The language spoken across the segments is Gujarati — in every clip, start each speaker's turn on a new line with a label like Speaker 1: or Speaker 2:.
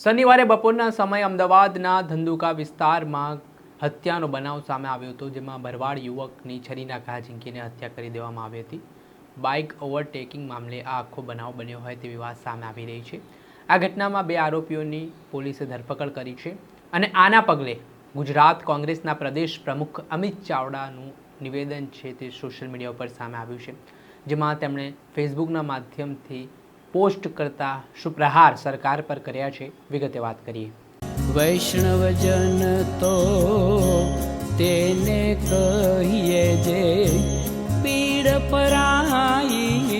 Speaker 1: શનિવારે બપોરના સમયે અમદાવાદના ધંધુકા વિસ્તારમાં હત્યાનો બનાવ સામે આવ્યો હતો, જેમાં ભરવાડ યુવકની છરીના ઘા ઝીંકીને હત્યા કરી દેવામાં આવી હતી. બાઇક ઓવરટેકિંગ મામલે આ આખો બનાવ બન્યો હોય તેવી વાત સામે આવી રહી છે. આ ઘટનામાં 2 આરોપીઓની પોલીસે ધરપકડ કરી છે અને આના પગલે ગુજરાત કોંગ્રેસના પ્રદેશ પ્રમુખ અમિત ચાવડાનું નિવેદન છે તે સોશિયલ મીડિયા ઉપર સામે આવ્યું છે, જેમાં તેમણે ફેસબુકના માધ્યમથી પોસ્ટ કરતા શું પ્રહાર સરકાર પર કર્યા છે, વિગતે વાત કરીએ.
Speaker 2: વૈષ્ણવજન તો તેને કહીએ જે પીડ પરાઈ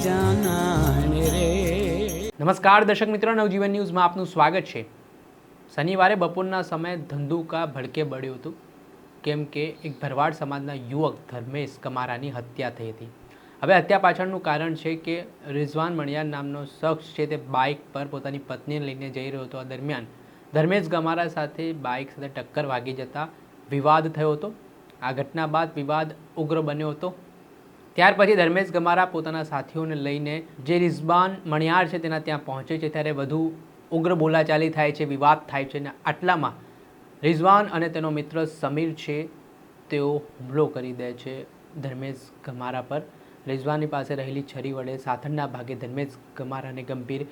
Speaker 2: જાનાને રે.
Speaker 1: નમસ્કાર દર્શક મિત્રો, નવજીવન ન્યૂઝમાં આપનું સ્વાગત છે. શનિવારે બપોરના સમયે ધંધુકા ભડકે બળ્યું હતું, કેમ કે એક ભરવાડ સમાજના યુવક ધર્મેશ કમારાની હત્યા થઈ હતી. હવે હત્યા પાછળનું કારણ છે કે રિઝવાન મણિયાર નામનો શખ્સ છે તે બાઇક પર પોતાની પત્નીને લઈને જઈ રહ્યો હતો. આ દરમિયાન ધર્મેશ ગમારા સાથે બાઇક સાથે ટક્કર વાગી જતા વિવાદ થયો હતો. આ ઘટના બાદ વિવાદ ઉગ્ર બન્યો હતો. ત્યાર પછી ધર્મેશ ગમારા પોતાના સાથીઓને લઈને જે રિઝવાન મણિયાર છે તેના ત્યાં પહોંચે છે, ત્યારે વધુ ઉગ્ર બોલાચાલી થાય છે, વિવાદ થાય છે અને આટલામાં રિઝવાન અને તેનો મિત્ર સમીર છે તેઓ હુમલો કરી દે છે ધર્મેશ ગમારા પર. રિઝવાનની પાસે રહેલી છરી વડે સાથળના ભાગે ધર્મેશ ગમારાને ગંભીર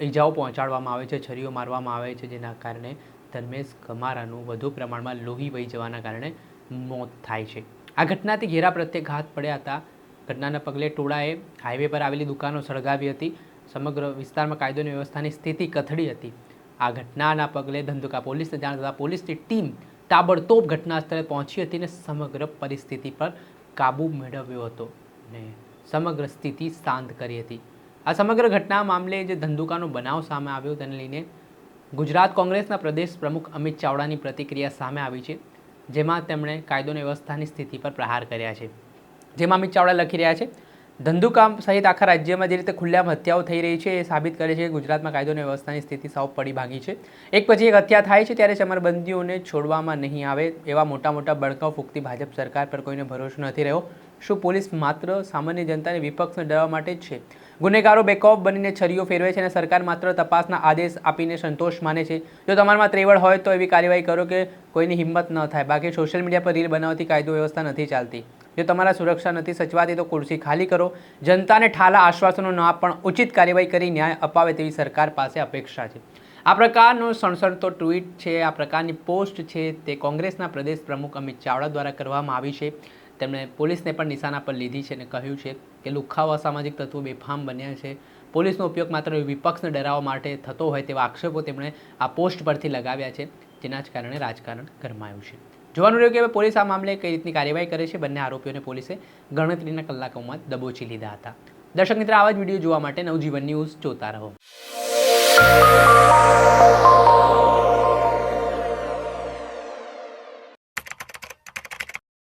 Speaker 1: ઈજાઓ પહોંચાડવામાં આવે છે, છરીઓ મારવામાં આવે છે, જેના કારણે ધર્મેશ ગમારાનું વધુ પ્રમાણમાં લોહી વહી જવાના કારણે મોત થાય છે. આ ઘટનાથી ઘેરા પ્રત્યાઘાત પડ્યા હતા. ઘટનાના પગલે ટોળાએ હાઈવે પર આવેલી દુકાનો સળગાવી હતી. સમગ્ર વિસ્તારમાં કાયદો અને વ્યવસ્થાની સ્થિતિ કથળી હતી. આ ઘટનાના પગલે ધંધુકા પોલીસને જાણ થતાં પોલીસની ટીમ તાબડતોબ ઘટના સ્થળે પહોંચી હતી અને સમગ્ર પરિસ્થિતિ પર કાબૂ મેળવ્યો હતો અને સમગ્ર સ્થિતિ શાંત કરી હતી. આ સમગ્ર ઘટના મામલે જે ધંધુકાનો બનાવ સામે આવ્યો તેને લઈને ગુજરાત કોંગ્રેસના પ્રદેશ પ્રમુખ અમિત ચાવડાની પ્રતિક્રિયા સામે આવી છે, જેમાં તેમણે કાયદો અને વ્યવસ્થાની સ્થિતિ પર પ્રહાર કર્યા છે. જેમાં અમિત ચાવડા લખી રહ્યા છે, ધંધુકા સહિત આખા રાજ્યમાં જે રીતે ખુલ્લેઆમ હત્યાઓ થઈ રહી છે એ સાબિત કરે છે કે ગુજરાતમાં કાયદો અને વ્યવસ્થાની સ્થિતિ સાવ પડી ભાગી છે. એક પછી એક હત્યા થાય છે ત્યારે ચમરબંધીઓને છોડવામાં નહીં આવે એવા મોટા મોટા બળકાઓ ફૂંકતી ભાજપ સરકાર પર કોઈને ભરોસો નથી રહ્યો. શું પોલીસ માત્ર સામાન્ય જનતાને વિપક્ષને ડરાવવા માટે જ છે? ગુનેગારો બેખૌફ બનીને છરીઓ ફેરવે છે અને સરકાર માત્ર તપાસના આદેશ આપીને સંતોષ માને છે. જો તમારામાં ત્રેવડ હોય તો એવી કાર્યવાહી કરો કે કોઈની હિંમત ન થાય. બાકી સોશિયલ મીડિયા પર રીલ બનાવતી કાયદો વ્યવસ્થા નથી ચાલતી. જો તમારા સુરક્ષા નથી સચવાતી તો ખુરશી ખાલી કરો. જનતાને ઠાલા આશ્વાસનો ન પણ ઉચિત કાર્યવાહી કરી ન્યાય અપાવે તેવી સરકાર પાસે અપેક્ષા છે. આ પ્રકારનો સણસણતો ટ્વીટ છે, આ પ્રકારની પોસ્ટ છે તે કોંગ્રેસના પ્રદેશ પ્રમુખ અમિત ચાવડા દ્વારા કરવામાં આવી છે. તેમણે પોલીસને પણ નિશાના પર લીધી છે અને કહ્યું છે કે લુખ્ખાઓ અસામાજિક તત્વો બેફામ બન્યા છે. પોલીસનો ઉપયોગ માત્ર વિપક્ષને ડરાવવા માટે થતો હોય તેવા આક્ષેપો તેમણે આ પોસ્ટ પરથી લગાવ્યા છે, જેના જ કારણે રાજકારણ ગરમાયું છે. જોવાનું રહ્યું કે હવે પોલીસ આ મામલે કઈ રીતની કાર્યવાહી કરે છે. બંને આરોપીઓને પોલીસે ગણતરીના કલાકોમાં દબોચી લીધા હતા. દર્શક મિત્રો, આવા જ વિડીયો જોવા માટે નવજીવન ન્યૂઝ જોતા રહો.